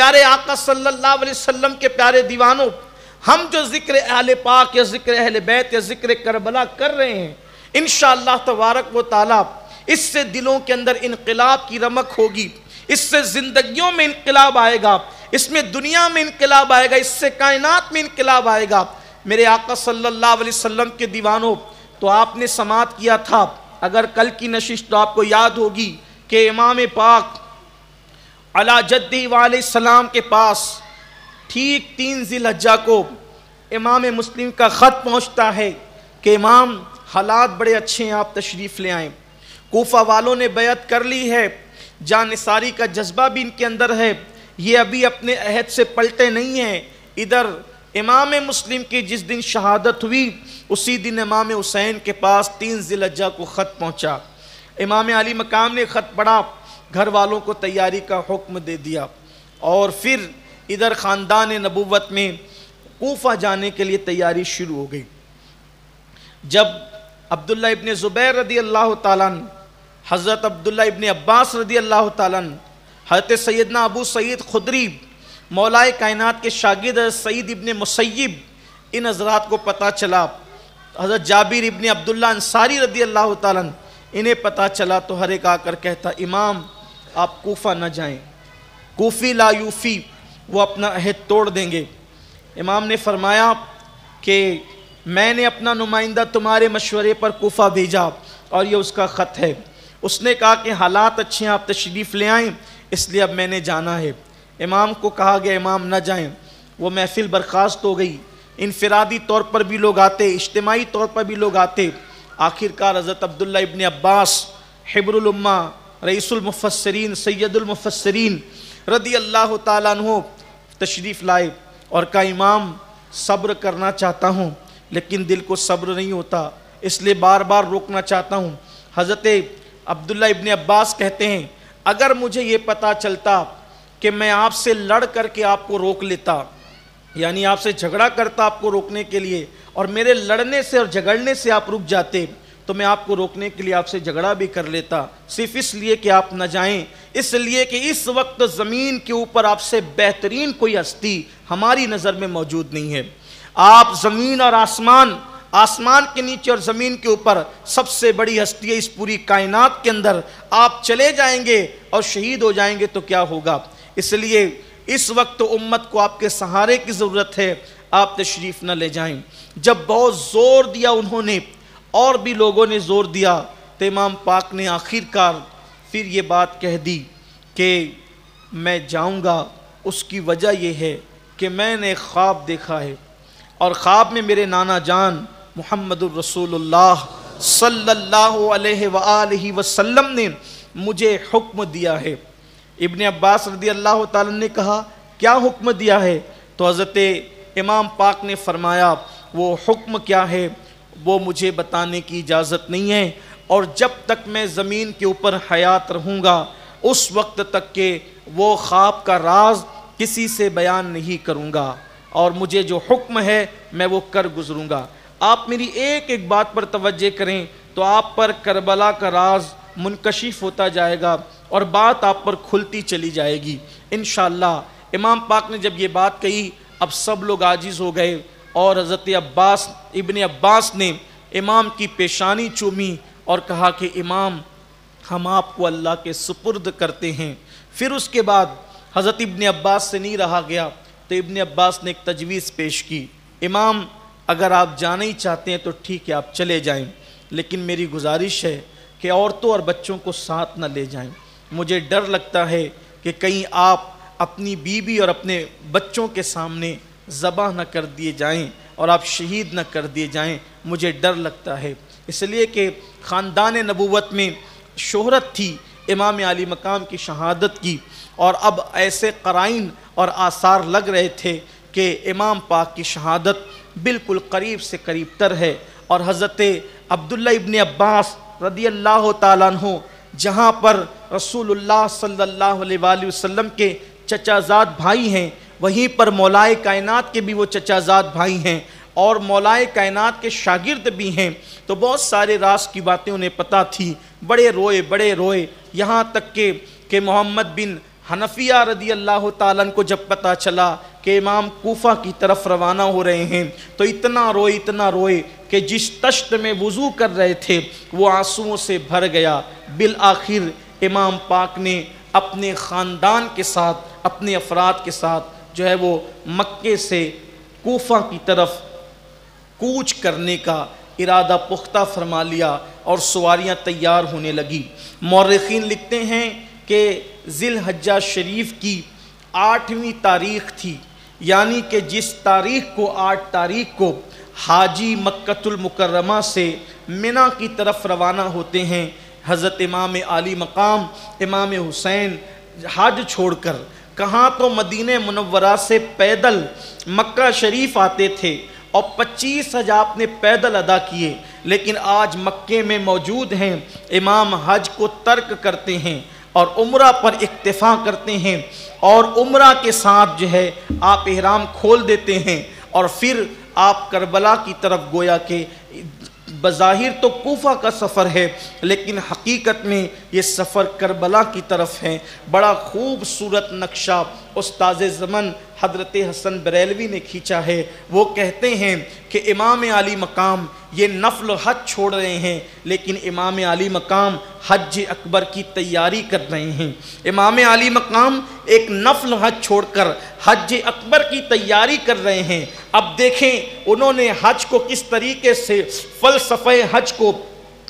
پیارے آقا صلی اللہ علیہ وسلم کے پیارے دیوانوں، ہم جو ذکر اہل پاک یا ذکر اہل بیت یا ذکر کربلا کر رہے ہیں، انشاءاللہ تبارک و تعالی اس سے دلوں کے اندر انقلاب کی رمق ہوگی، اس سے زندگیوں میں انقلاب آئے گا، اس میں دنیا میں انقلاب آئے گا، اس سے کائنات میں انقلاب آئے گا۔ میرے آقا صلی اللہ علیہ وسلم کے دیوانوں، تو آپ نے سماعت کیا تھا، اگر کل کی نشست تو آپ کو یاد ہوگی کہ امام پاک علی جدہ علیہ السلام کے پاس ٹھیک 3 ذی الحجہ کو امام مسلم کا خط پہنچتا ہے کہ امام حالات بڑے اچھے ہیں، آپ تشریف لے آئیں۔ کوفہ والوں نے بیعت کر لی ہے، جانثاری کا جذبہ بھی ان کے اندر ہے، یہ ابھی اپنے عہد سے پلٹے نہیں ہیں۔ ادھر امام مسلم کی جس دن شہادت ہوئی، اسی دن امام حسین کے پاس 3 ذی الحجہ کو خط پہنچا۔ امام علی مقام نے خط پڑھا، گھر والوں کو تیاری کا حکم دے دیا، اور پھر ادھر خاندان نبوت میں کوفہ جانے کے لیے تیاری شروع ہو گئی۔ جب عبداللہ ابن زبیر رضی اللہ تعالیٰ عنہ، حضرت عبداللہ ابن عباس رضی اللہ تعالیٰ عنہ، حضرت سیدنا ابو سعید خدری، مولائے کائنات کے شاگرد حضرت سعید ابن مسیب، ان حضرات کو پتہ چلا، حضرت جابر ابن عبداللہ انصاری رضی اللہ تعالیٰ عنہ، انہیں پتہ چلا تو ہر ایک آ کر کہتا، امام آپ کوفہ نہ جائیں، کوفی لا یوفی، وہ اپنا عہد توڑ دیں گے۔ امام نے فرمایا کہ میں نے اپنا نمائندہ تمہارے مشورے پر کوفہ بھیجا، اور یہ اس کا خط ہے۔ اس نے کہا کہ حالات اچھے ہیں، آپ تشریف لے آئیں، اس لیے اب میں نے جانا ہے۔ امام کو کہا گیا امام نہ جائیں، وہ محفل برخاست ہو گئی۔ انفرادی طور پر بھی لوگ آتے، اجتماعی طور پر بھی لوگ آتے۔ آخرکار حضرت عبداللہ ابن عباس حبر الامہ، رئیس المفسرین، سید المفسرین رضی اللہ تعالیٰ عنہ تشریف لائے اور کہا امام صبر کرنا چاہتا ہوں لیکن دل کو صبر نہیں ہوتا، اس لیے بار بار روکنا چاہتا ہوں۔ حضرت عبداللہ ابن عباس کہتے ہیں اگر مجھے یہ پتہ چلتا کہ میں آپ سے لڑ کر کے آپ کو روک لیتا، یعنی آپ سے جھگڑا کرتا آپ کو روکنے کے لیے، اور میرے لڑنے سے اور جھگڑنے سے آپ رک جاتے، تو میں آپ کو روکنے کے لیے آپ سے جھگڑا بھی کر لیتا، صرف اس لیے کہ آپ نہ جائیں، اس لیے کہ اس وقت زمین کے اوپر آپ سے بہترین کوئی ہستی ہماری نظر میں موجود نہیں ہے۔ آپ زمین اور آسمان کے نیچے اور زمین کے اوپر سب سے بڑی ہستی ہے اس پوری کائنات کے اندر، آپ چلے جائیں گے اور شہید ہو جائیں گے تو کیا ہوگا؟ اس لیے اس وقت امت کو آپ کے سہارے کی ضرورت ہے، آپ تشریف نہ لے جائیں۔ جب بہت زور دیا انہوں نے اور بھی لوگوں نے زور دیا تو امام پاک نے آخرکار پھر یہ بات کہہ دی کہ میں جاؤں گا، اس کی وجہ یہ ہے کہ میں نے خواب دیکھا ہے، اور خواب میں میرے نانا جان محمد الرسول اللہ صلی اللہ علیہ وآلہ وسلم نے مجھے حکم دیا ہے۔ ابن عباس رضی اللہ تعالیٰ نے کہا کیا حکم دیا ہے؟ تو حضرت امام پاک نے فرمایا وہ حکم کیا ہے وہ مجھے بتانے کی اجازت نہیں ہے، اور جب تک میں زمین کے اوپر حیات رہوں گا اس وقت تک کہ وہ خواب کا راز کسی سے بیان نہیں کروں گا، اور مجھے جو حکم ہے میں وہ کر گزروں گا۔ آپ میری ایک ایک بات پر توجہ کریں تو آپ پر کربلا کا راز منکشف ہوتا جائے گا اور بات آپ پر کھلتی چلی جائے گی انشاءاللہ۔ امام پاک نے جب یہ بات کہی اب سب لوگ عاجز ہو گئے، اور حضرت ابن عباس نے امام کی پیشانی چومی اور کہا کہ امام ہم آپ کو اللہ کے سپرد کرتے ہیں۔ پھر اس کے بعد حضرت ابن عباس سے نہیں رہا گیا تو ابن عباس نے ایک تجویز پیش کی، امام اگر آپ جانا ہی چاہتے ہیں تو ٹھیک ہے آپ چلے جائیں، لیکن میری گزارش ہے کہ عورتوں اور بچوں کو ساتھ نہ لے جائیں، مجھے ڈر لگتا ہے کہ کہیں آپ اپنی بیوی اور اپنے بچوں کے سامنے ذبح نہ کر دیے جائیں اور آپ شہید نہ کر دیے جائیں، مجھے ڈر لگتا ہے، اس لیے کہ خاندان نبوت میں شہرت تھی امام علی مقام کی شہادت کی، اور اب ایسے قرائن اور آثار لگ رہے تھے کہ امام پاک کی شہادت بالکل قریب سے قریب تر ہے، اور حضرت عبداللہ ابن عباس رضی اللہ تعالیٰ عنہ جہاں پر رسول اللہ صلی اللہ علیہ وآلہ وسلم کے چچا زاد بھائی ہیں، وہیں پر مولائے کائنات کے بھی وہ چچا زاد بھائی ہیں اور مولائے کائنات کے شاگرد بھی ہیں، تو بہت سارے راز کی باتیں انہیں پتہ تھی، بڑے روئے یہاں تک کہ محمد بن حنفیہ رضی اللہ تعالیٰ عنہ کو جب پتہ چلا کہ امام کوفہ کی طرف روانہ ہو رہے ہیں تو اتنا روئے کہ جس طشت میں وضو کر رہے تھے وہ آنسوؤں سے بھر گیا۔ بالآخر امام پاک نے اپنے خاندان کے ساتھ، اپنے افراد کے ساتھ جو ہے وہ مکے سے کوفہ کی طرف کوچ کرنے کا ارادہ پختہ فرما لیا اور سواریاں تیار ہونے لگی۔ مورخین لکھتے ہیں کہ ذی الحجہ شریف کی 8ویں تاریخ تھی، یعنی کہ جس تاریخ کو 8 تاریخ کو حاجی مکۃ المکرمہ سے منی کی طرف روانہ ہوتے ہیں، حضرت امام عالی مقام امام حسین حج چھوڑ کر کہاں تو مدینہ منورہ سے پیدل مکہ شریف آتے تھے اور 25 حج آپ نے پیدل ادا کیے، لیکن آج مکے میں موجود ہیں، امام حج کو ترک کرتے ہیں اور عمرہ پر اکتفا کرتے ہیں، اور عمرہ کے ساتھ جو ہے آپ احرام کھول دیتے ہیں اور پھر آپ کربلا کی طرف گویا کہ بظاہر تو کوفہ کا سفر ہے لیکن حقیقت میں یہ سفر کربلا کی طرف ہے۔ بڑا خوبصورت نقشہ استاذ زمن حضرت حسن بریلوی نے کھینچا ہے۔ وہ کہتے ہیں کہ امام عالی مقام یہ نفل حج چھوڑ رہے ہیں لیکن امام عالی مقام حج اکبر کی تیاری کر رہے ہیں۔ امام عالی مقام ایک نفل حج چھوڑ کر حج اکبر کی تیاری کر رہے ہیں۔ اب دیکھیں انہوں نے حج کو کس طریقے سے، فلسفہ حج کو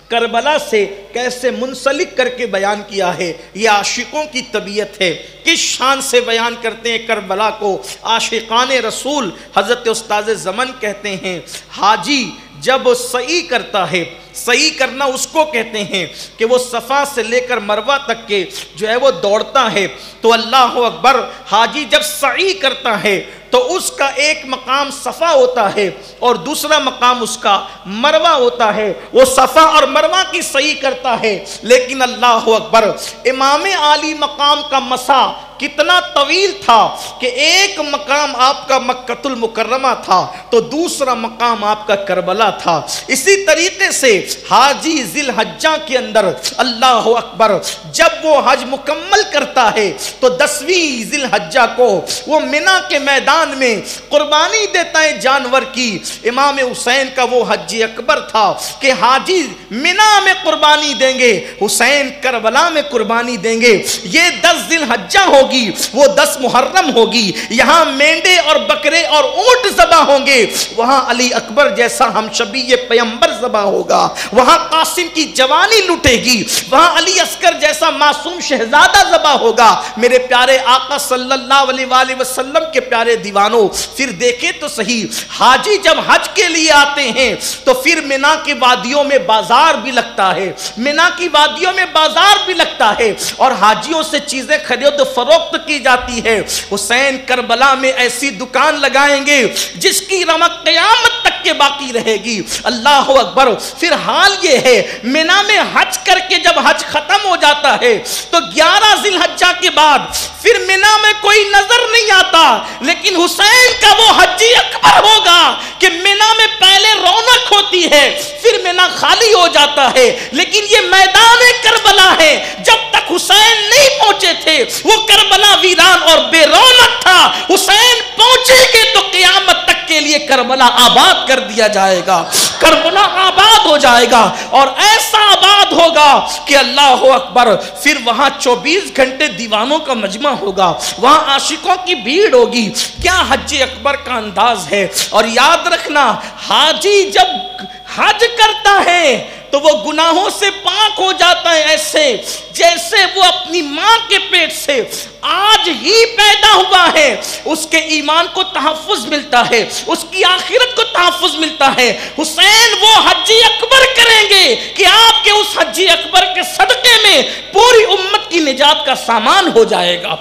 کربلا سے کیسے منسلک کر کے بیان کیا ہے۔ یہ عاشقوں کی طبیعت ہے، کس شان سے بیان کرتے ہیں کربلا کو۔ عاشقان رسول حضرت استاذ زمن کہتے ہیں حاجی جب سعی کرتا ہے، سعی کرنا اس کو کہتے ہیں کہ وہ صفا سے لے کر مروہ تک کے جو ہے وہ دوڑتا ہے، تو اللہ اکبر حاجی جب سعی کرتا ہے تو اس کا ایک مقام صفا ہوتا ہے اور دوسرا مقام اس کا مروہ ہوتا ہے۔ وہ صفا اور مروہ کی سعی کرتا ہے، لیکن اللہ اکبر امام عالی مقام کا مسا کتنا طویل تھا کہ ایک مقام آپ کا مکۃ المکرمہ تھا تو دوسرا مقام آپ کا کربلا تھا۔ اسی طریقے سے حاجی ذی الحجہ کے اندر اللہ اکبر جب وہ حج مکمل کرتا ہے تو 10ویں ذی الحجہ کو وہ منی کے میدان میں قربانی دیتا ہے جانور کی۔ امام حسین کا وہ حج اکبر تھا کہ حاجی منی میں قربانی دیں گے، حسین کربلا میں قربانی دیں گے۔ یہ 10 ذی الحجہ ہوگی، وہ 10 محرم ہوگی، یہاں مینڈے اور بکرے اور اونٹ ذبح ہوں گے، وہاں علی اکبر جیسا ہم شبیہ پیمبر ذبح ہوگا، وہاں قاسم کی جوانی لٹے گی، وہاں علی اصغر جیسا معصوم شہزادہ ذبح ہوگا۔ میرے پیارے آقا صلی اللہ علیہ وآلہ وسلم کے پیارے دیوانوں، پھر دیکھیں تو صحیح حاجی جب حج کے لیے آتے ہیں تو پھر منی کی وادیوں میں بازار بھی لگتا ہے، منی کی وادیوں میں بازار بھی لگتا ہے اور حاجیوں سے چیزیں خرید و فروخت کی جاتی ہے۔ حسین کربلا میں ایسی دکان لگائیں گے جس کی رونق قیامت تک کے باقی رہے گی۔ اللہ اکبر۔ پھر حال یہ ہے منی میں حج کر کے جب حج ختم ہو جاتا ہے تو 11 ذی الحجہ کے بعد پھر منی میں کوئی نظر نہیں آتا، لیکن حسین کا وہ حج اکبر ہوگا کہ منی میں پہلے رونق ہوتی ہے پھر منی خالی ہو جاتا ہے، لیکن یہ میدان کربلا ہے، جب تک حسین نہیں پہنچے تھے وہ کربلا ویران اور بے رونق تھا۔ حسین پہنچے گے تو قیامت تک کے لیے کربلا آباد کر دیا جائے گا، کربلا آباد ہو جائے گا اور ایسا آباد ہوگا کہ اللہ اکبر پھر وہاں 24 گھنٹے دیوانوں کا مجمع ہوگا، وہاں عاشقوں کی بھیڑ ہوگی۔ کیا حج اکبر کا انداز ہے۔ اور یاد رکھنا حاجی جب حج کرتا ہے تو وہ گناہوں سے پاک ہو جاتا ہے، ایسے جیسے وہ اپنی ماں کے پیٹ سے آج ہی پیدا ہوا ہے۔ اس کے ایمان کو تحفظ ملتا ہے، اس کی آخرت کو تحفظ ملتا ہے۔ حسین وہ حج اکبر کریں گے کہ آپ کے اس حج اکبر کے صدقے میں پوری امت کی نجات کا سامان ہو جائے گا۔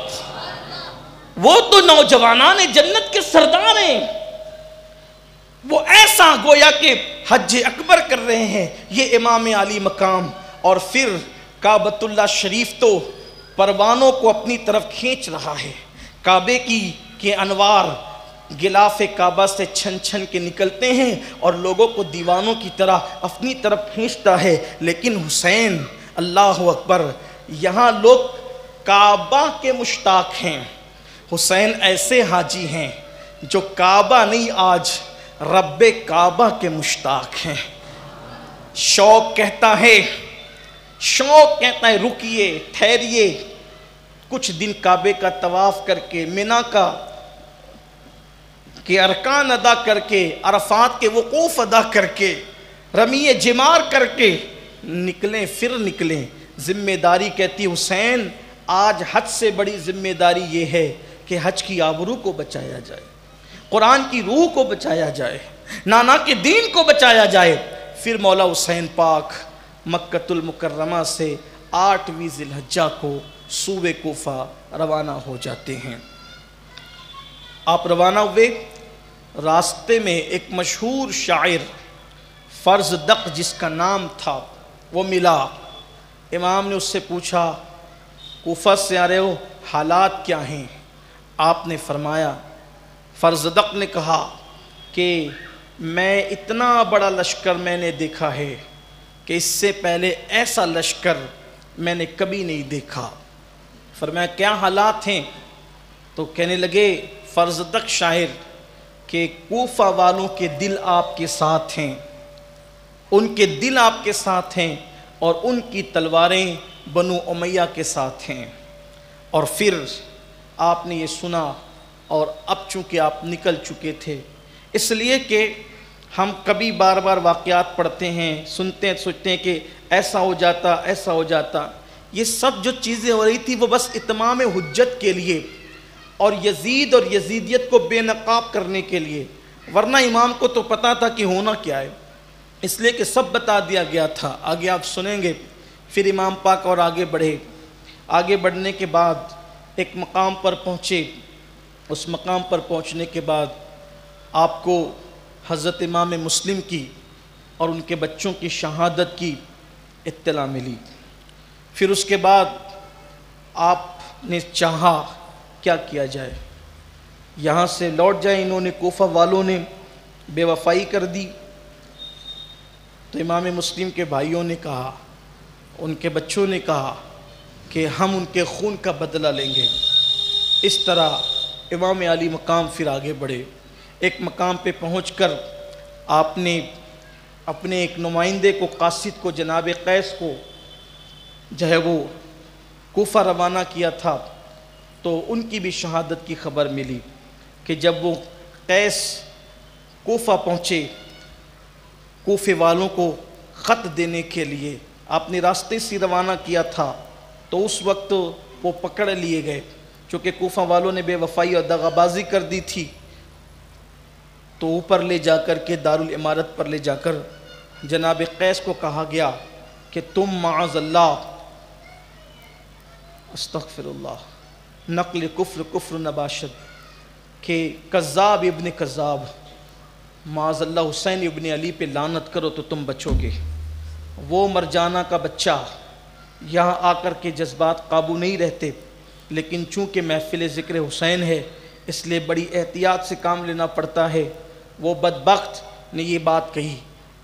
وہ تو نوجوانان جنت کے سردار ہیں، وہ ایسا گویا کہ حج اکبر کر رہے ہیں، یہ امام علی مقام۔ اور پھر کعبۃ اللہ شریف تو پروانوں کو اپنی طرف کھینچ رہا ہے، کعبے کے انوار غلاف کعبہ سے چھن چھن کے نکلتے ہیں اور لوگوں کو دیوانوں کی طرح اپنی طرف کھینچتا ہے، لیکن حسین اللہ اکبر یہاں لوگ کعبہ کے مشتاق ہیں، حسین ایسے حاجی ہیں جو کعبہ نہیں آج رب کعبہ کے مشتاق ہیں۔ شوق کہتا ہے رکیے، ٹھہریے، کچھ دن کعبے کا طواف کر کے، منا کے ارکان ادا کر کے، عرفات کے وقوف ادا کر کے، رمی جمار کر کے نکلیں، پھر نکلیں۔ ذمہ داری کہتی حسین آج حج سے بڑی ذمہ داری یہ ہے کہ حج کی آبرو کو بچایا جائے، قرآن کی روح کو بچایا جائے، نانا کے دین کو بچایا جائے۔ پھر مولا حسین پاک مکہ المکرمہ سے 8ویں ذی الحجہ کو صوبے کوفہ روانہ ہو جاتے ہیں۔ آپ روانہ ہوئے، راستے میں ایک مشہور شاعر فرزدق جس کا نام تھا وہ ملا۔ امام نے اس سے پوچھا کوفہ سے آ رہے ہو، حالات کیا ہیں؟ آپ نے فرمایا، فرزدق نے کہا کہ میں اتنا بڑا لشکر میں نے دیکھا ہے کہ اس سے پہلے ایسا لشکر میں نے کبھی نہیں دیکھا۔ فرمایا کیا حالات ہیں؟ تو کہنے لگے فرزدق شاعر کہ کوفہ والوں کے دل آپ کے ساتھ ہیں، ان کے دل آپ کے ساتھ ہیں، اور ان کی تلواریں بنو امیہ کے ساتھ ہیں۔ اور پھر آپ نے یہ سنا، اور اب چونکہ آپ نکل چکے تھے، اس لیے کہ ہم کبھی بار بار واقعات پڑھتے ہیں، سنتے ہیں، سوچتے ہیں کہ ایسا ہو جاتا، ایسا ہو جاتا۔ یہ سب جو چیزیں ہو رہی تھی وہ بس اتمام حجت کے لیے اور یزید اور یزیدیت کو بے نقاب کرنے کے لیے، ورنہ امام کو تو پتا تھا کہ ہونا کیا ہے، اس لیے کہ سب بتا دیا گیا تھا۔ آگے آپ سنیں گے۔ پھر امام پاک اور آگے بڑھے، آگے بڑھنے کے بعد ایک مقام پر پہنچے۔ اس مقام پر پہنچنے کے بعد آپ کو حضرت امام مسلم کی اور ان کے بچوں کی شہادت کی اطلاع ملی۔ پھر اس کے بعد آپ نے چاہا کیا کیا جائے، یہاں سے لوٹ جائیں۔ انہوں نے، کوفہ والوں نے بے وفائی کر دی، تو امام مسلم کے بھائیوں نے کہا، ان کے بچوں نے کہا کہ ہم ان کے خون کا بدلہ لیں گے۔ اس طرح امام علی مقام پھر آگے بڑھے۔ ایک مقام پہ پہنچ کر آپ نے اپنے ایک نمائندے کو، قاصد کو، جناب قیس کو جو ہے وہ کوفہ روانہ کیا تھا، تو ان کی بھی شہادت کی خبر ملی کہ جب وہ قیس کوفہ پہنچے، کوفے والوں کو خط دینے کے لیے آپ نے راستے سے روانہ کیا تھا، تو اس وقت وہ پکڑ لیے گئے، چونکہ کوفہ والوں نے بے وفائی اور دغابازی کر دی تھی۔ تو اوپر لے جا کر کے دارالامارت پر لے جا کر جناب قیس کو کہا گیا کہ تم معاذ اللہ، استغفر اللہ، نقل کفر کفر نباشد، کہ کذاب ابن کذاب، معاذ اللہ حسین ابن علی پہ لعنت کرو تو تم بچو گے۔ وہ مرجانہ کا بچہ، یہاں آ کر کے جذبات قابو نہیں رہتے، لیکن چونکہ محفل ذکر حسین ہے اس لیے بڑی احتیاط سے کام لینا پڑتا ہے۔ وہ بدبخت نے یہ بات کہی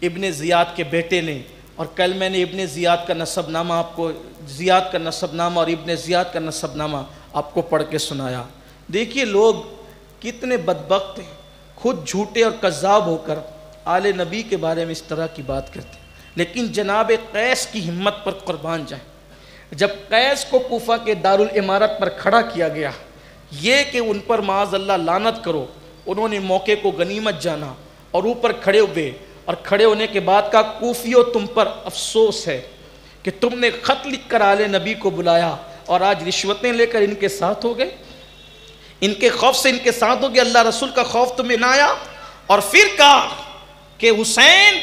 ابن زیاد کے بیٹے نے، اور کل میں نے ابن زیاد کا نسب نامہ آپ کو، زیاد کا نسب نامہ اور ابن زیاد کا نسب نامہ آپ کو پڑھ کے سنایا۔ دیکھیے لوگ کتنے بدبخت ہیں، خود جھوٹے اور کذاب ہو کر آل نبی کے بارے میں اس طرح کی بات کرتے ہیں۔ لیکن جناب قیس کی ہمت پر قربان جائیں، جب قیس کو کوفہ کے دارالامارت پر کھڑا کیا گیا، یہ کہ ان پر معاذ اللہ لعنت کرو، انہوں نے موقع کو غنیمت جانا اور اوپر کھڑے ہوئے، اور کھڑے ہونے کے بعد کہا کوفیو تم پر افسوس ہے کہ تم نے خط لکھ کر آل نبی کو بلایا اور آج رشوتیں لے کر ان کے ساتھ ہو گئے، ان کے خوف سے ان کے ساتھ ہو گئے، اللہ رسول کا خوف تمہیں نہ آیا۔ اور پھر کہا کہ حسین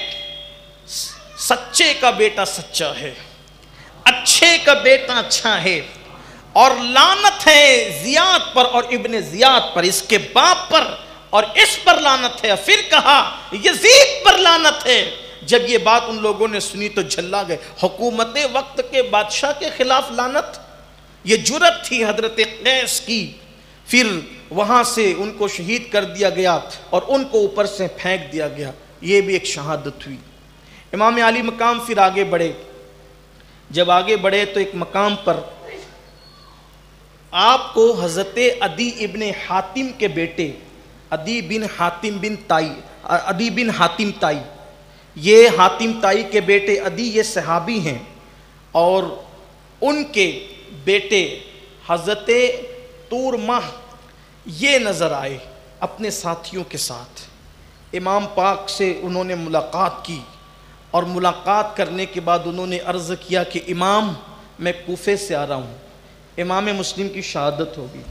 سچے کا بیٹا سچا ہے، اچھے کا بیٹا اچھا ہے، اور لعنت ہے زیاد پر اور ابن زیاد پر، اس کے باپ پر اور اس پر لعنت ہے۔ پھر کہا یزید پر لعنت ہے۔ جب یہ بات ان لوگوں نے سنی تو جھلا گئے، حکومت وقت کے بادشاہ کے خلاف لعنت، یہ جرأت تھی حضرت قیس کی۔ پھر وہاں سے ان کو شہید کر دیا گیا اور ان کو اوپر سے پھینک دیا گیا، یہ بھی ایک شہادت ہوئی۔ امام علی مقام پھر آگے بڑھے، جب آگے بڑھے تو ایک مقام پر آپ کو حضرت عدی ابن حاتم کے بیٹے عدی بن حاتم تائی، یہ حاتم تائی کے بیٹے عدی یہ صحابی ہیں، اور ان کے بیٹے حضرت طورمہ یہ نظر آئے اپنے ساتھیوں کے ساتھ، امام پاک سے انہوں نے ملاقات کی، اور ملاقات کرنے کے بعد انہوں نے عرض کیا کہ امام میں کوفے سے آ رہا ہوں۔ امام مسلم کی شہادت ہوگی،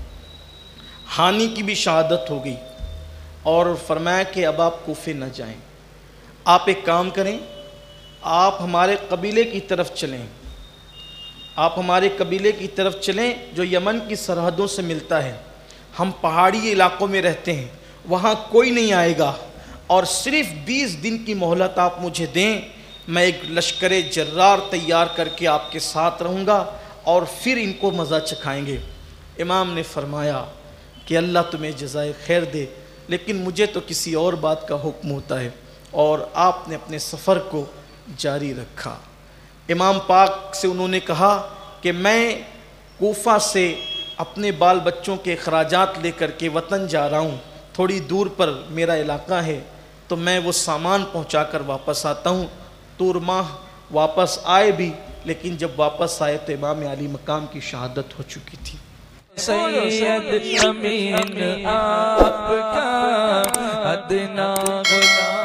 ہانی کی بھی شہادت ہوگی، اور فرمایا کہ اب آپ کوفے نہ جائیں، آپ ایک کام کریں، آپ ہمارے قبیلے کی طرف چلیں، آپ ہمارے قبیلے کی طرف چلیں جو یمن کی سرحدوں سے ملتا ہے، ہم پہاڑی علاقوں میں رہتے ہیں، وہاں کوئی نہیں آئے گا، اور صرف 20 دن کی مہلت آپ مجھے دیں، میں ایک لشکر جرار تیار کر کے آپ کے ساتھ رہوں گا، اور پھر ان کو مزہ چکھائیں گے۔ امام نے فرمایا کہ اللہ تمہیں جزائے خیر دے، لیکن مجھے تو کسی اور بات کا حکم ہوتا ہے، اور آپ نے اپنے سفر کو جاری رکھا۔ امام پاک سے انہوں نے کہا کہ میں کوفہ سے اپنے بال بچوں کے اخراجات لے کر کے وطن جا رہا ہوں، تھوڑی دور پر میرا علاقہ ہے، تو میں وہ سامان پہنچا کر واپس آتا ہوں۔ طورمہ واپس آئے بھی، لیکن جب واپس آئے تو امام علی مقام کی شہادت ہو چکی تھی۔ سید امین آپ کا ادنا غلام